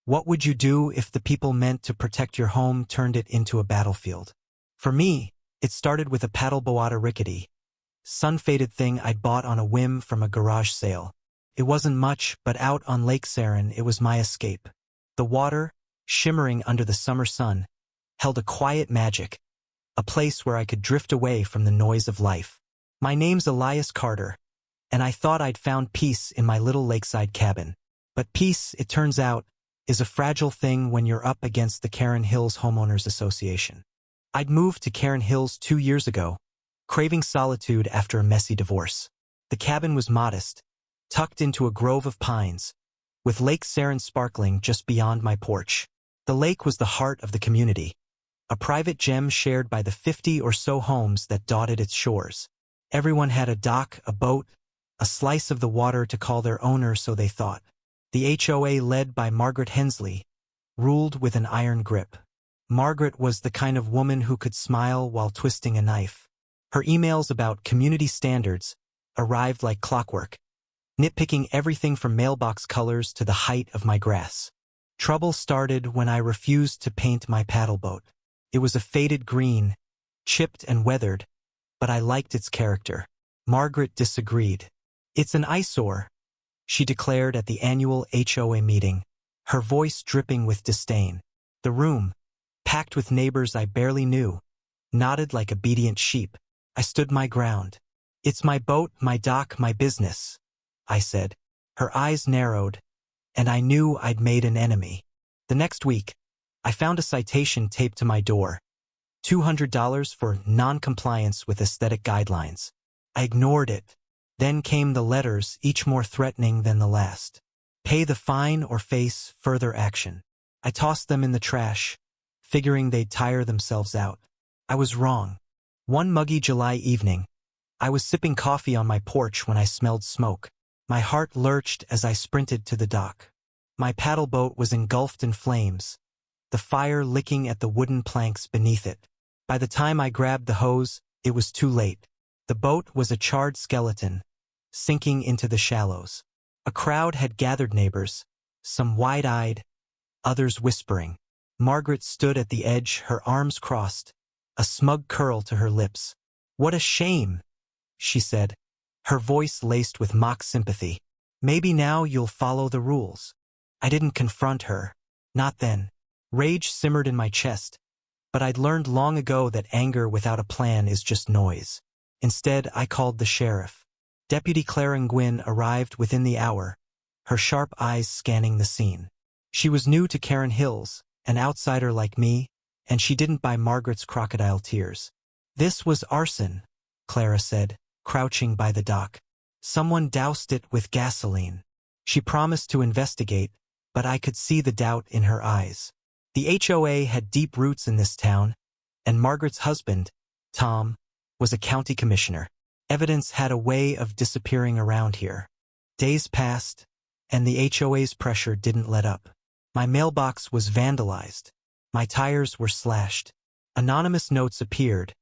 What would you do if the people meant to protect your home turned it into a battlefield? For me, it started with a Paddleboat rickety, sun-faded thing I'd bought on a whim from a garage sale. It wasn't much, but out on Lake Sarin it was my escape. The water, shimmering under the summer sun, held a quiet magic, a place where I could drift away from the noise of life. My name's Elias Carter, and I thought I'd found peace in my little lakeside cabin. But peace, it turns out, is a fragile thing when you're up against the Karen Hills Homeowners Association. I'd moved to Karen Hills 2 years ago, craving solitude after a messy divorce. The cabin was modest, tucked into a grove of pines, with Lake Sarin sparkling just beyond my porch. The lake was the heart of the community, a private gem shared by the 50 or so homes that dotted its shores. Everyone had a dock, a boat, a slice of the water to call their owner, so they thought. The HOA, led by Margaret Hensley, ruled with an iron grip. Margaret was the kind of woman who could smile while twisting a knife. Her emails about community standards arrived like clockwork, nitpicking everything from mailbox colors to the height of my grass. Trouble started when I refused to paint my paddleboat. It was a faded green, chipped and weathered, but I liked its character. Margaret disagreed. "It's an eyesore," she declared at the annual HOA meeting, her voice dripping with disdain. The room, packed with neighbors I barely knew, nodded like obedient sheep. I stood my ground. "It's my boat, my dock, my business," I said. Her eyes narrowed, and I knew I'd made an enemy. The next week, I found a citation taped to my door. $200 for non-compliance with aesthetic guidelines. I ignored it. Then came the letters, each more threatening than the last. Pay the fine or face further action. I tossed them in the trash, figuring they'd tire themselves out. I was wrong. One muggy July evening, I was sipping coffee on my porch when I smelled smoke. My heart lurched as I sprinted to the dock. My paddleboat was engulfed in flames, the fire licking at the wooden planks beneath it. By the time I grabbed the hose, it was too late. The boat was a charred skeleton, sinking into the shallows. A crowd had gathered, neighbors, some wide-eyed, others whispering. Margaret stood at the edge, her arms crossed, a smug curl to her lips. "What a shame," she said, her voice laced with mock sympathy. "Maybe now you'll follow the rules." I didn't confront her. Not then. Rage simmered in my chest, but I'd learned long ago that anger without a plan is just noise. Instead, I called the sheriff. Deputy Claren Gwynn arrived within the hour, her sharp eyes scanning the scene. She was new to Karen Hills, an outsider like me, and she didn't buy Margaret's crocodile tears. "This was arson," Clara said, crouching by the dock. "Someone doused it with gasoline." She promised to investigate, but I could see the doubt in her eyes. The HOA had deep roots in this town, and Margaret's husband, Tom, was a county commissioner. Evidence had a way of disappearing around here. Days passed, and the HOA's pressure didn't let up. My mailbox was vandalized. My tires were slashed. Anonymous notes appeared,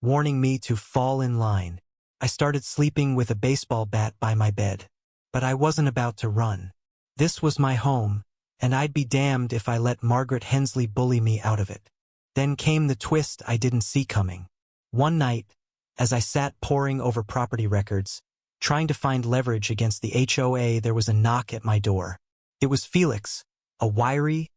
warning me to fall in line. I started sleeping with a baseball bat by my bed. But I wasn't about to run. This was my home, and I'd be damned if I let Margaret Hensley bully me out of it. Then came the twist I didn't see coming. One night, as I sat poring over property records, trying to find leverage against the HOA, there was a knock at my door. It was Felix, a wiry,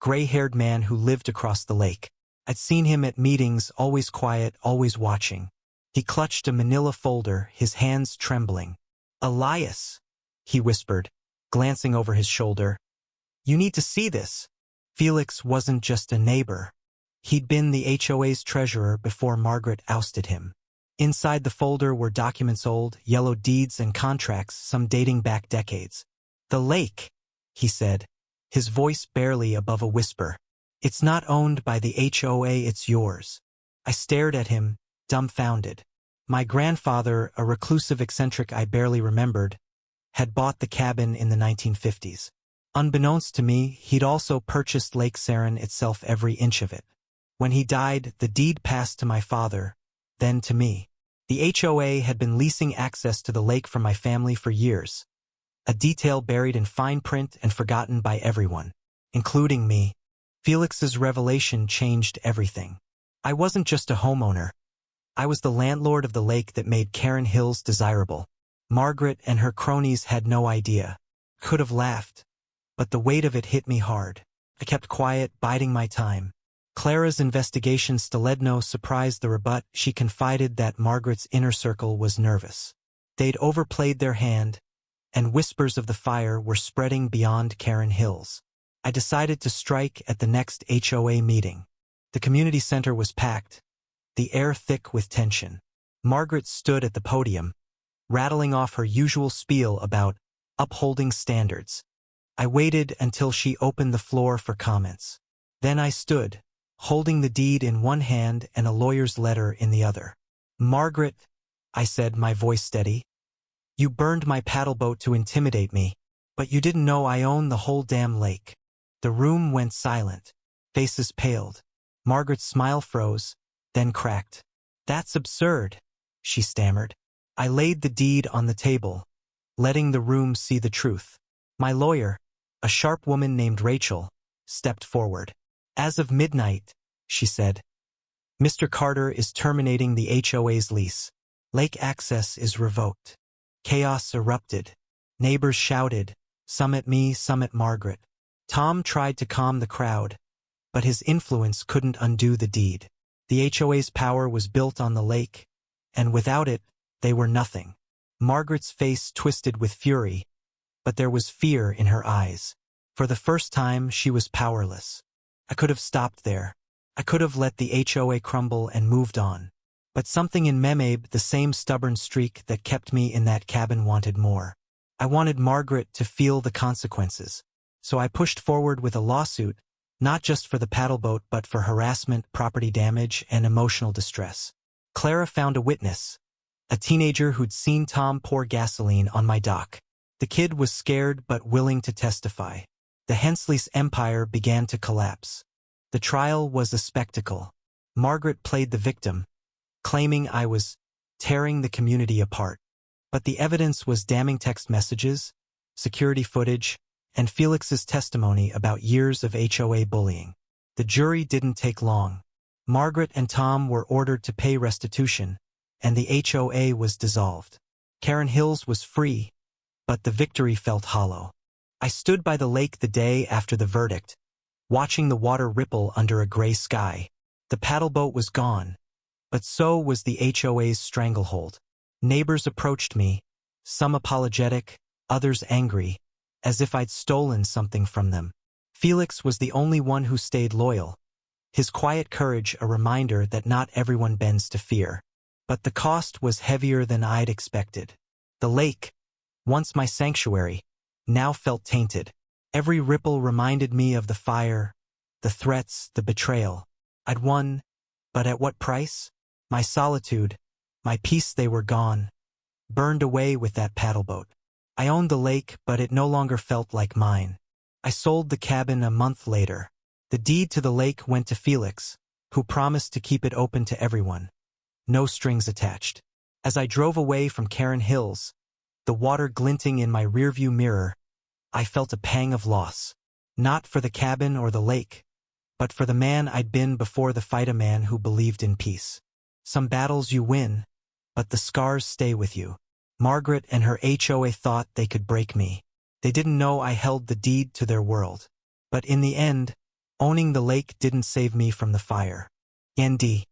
gray-haired man who lived across the lake. I'd seen him at meetings, always quiet, always watching. He clutched a manila folder, his hands trembling. "Elias," he whispered, glancing over his shoulder. "You need to see this." Felix wasn't just a neighbor. He'd been the HOA's treasurer before Margaret ousted him. Inside the folder were documents, old, yellow deeds and contracts, some dating back decades. "The lake," he said, his voice barely above a whisper. "It's not owned by the HOA, it's yours." I stared at him, dumbfounded. My grandfather, a reclusive eccentric I barely remembered, had bought the cabin in the 1950s. Unbeknownst to me, he'd also purchased Lake Sarin itself, every inch of it. When he died, the deed passed to my father, then to me. The HOA had been leasing access to the lake from my family for years, a detail buried in fine print and forgotten by everyone. including me. Felix's revelation changed everything. I wasn't just a homeowner. I was the landlord of the lake that made Karen Hills desirable. Margaret and her cronies had no idea. Could have laughed. But the weight of it hit me hard. I kept quiet, biding my time. Clara's investigation stiletto surprised the rebut. She confided that Margaret's inner circle was nervous. They'd overplayed their hand, and whispers of the fire were spreading beyond Karen Hills. I decided to strike at the next HOA meeting. The community center was packed, the air thick with tension. Margaret stood at the podium, rattling off her usual spiel about upholding standards. I waited until she opened the floor for comments. Then I stood, holding the deed in one hand and a lawyer's letter in the other. "Margaret," I said, my voice steady, "you burned my paddleboat to intimidate me, but you didn't know I own the whole damn lake." The room went silent. Faces paled. Margaret's smile froze, then cracked. "That's absurd," she stammered. I laid the deed on the table, letting the room see the truth. My lawyer, a sharp woman named Rachel, stepped forward. "As of midnight," she said, "Mr. Carter is terminating the HOA's lease. Lake access is revoked." Chaos erupted. Neighbors shouted, some at me, some at Margaret. Tom tried to calm the crowd, but his influence couldn't undo the deed. The HOA's power was built on the lake, and without it, they were nothing. Margaret's face twisted with fury, but there was fear in her eyes. For the first time, she was powerless. I could have stopped there. I could have let the HOA crumble and moved on. But something in Memabe, the same stubborn streak that kept me in that cabin, wanted more. I wanted Margaret to feel the consequences. So I pushed forward with a lawsuit, not just for the paddleboat but for harassment, property damage, and emotional distress. Clara found a witness, a teenager who'd seen Tom pour gasoline on my dock. The kid was scared but willing to testify. The Hensley's empire began to collapse. The trial was a spectacle. Margaret played the victim, claiming I was tearing the community apart. But the evidence was damning text messages, security footage, and Felix's testimony about years of HOA bullying. The jury didn't take long. Margaret and Tom were ordered to pay restitution, and the HOA was dissolved. Karen Hills was free, but the victory felt hollow. I stood by the lake the day after the verdict, watching the water ripple under a gray sky. The paddleboat was gone, but so was the HOA's stranglehold. Neighbors approached me, some apologetic, others angry, as if I'd stolen something from them. Felix was the only one who stayed loyal, his quiet courage a reminder that not everyone bends to fear. But the cost was heavier than I'd expected. The lake, once my sanctuary, now felt tainted. Every ripple reminded me of the fire, the threats, the betrayal. I'd won, but at what price? My solitude, my peace, they were gone, burned away with that paddleboat. I owned the lake, but it no longer felt like mine. I sold the cabin a month later. The deed to the lake went to Felix, who promised to keep it open to everyone. No strings attached. As I drove away from Karen Hills, the water glinting in my rearview mirror, I felt a pang of loss. Not for the cabin or the lake, but for the man I'd been before the fight, a man who believed in peace. Some battles you win, but the scars stay with you. Margaret and her HOA thought they could break me. They didn't know I held the deed to their world. But in the end, owning the lake didn't save me from the fire. ND.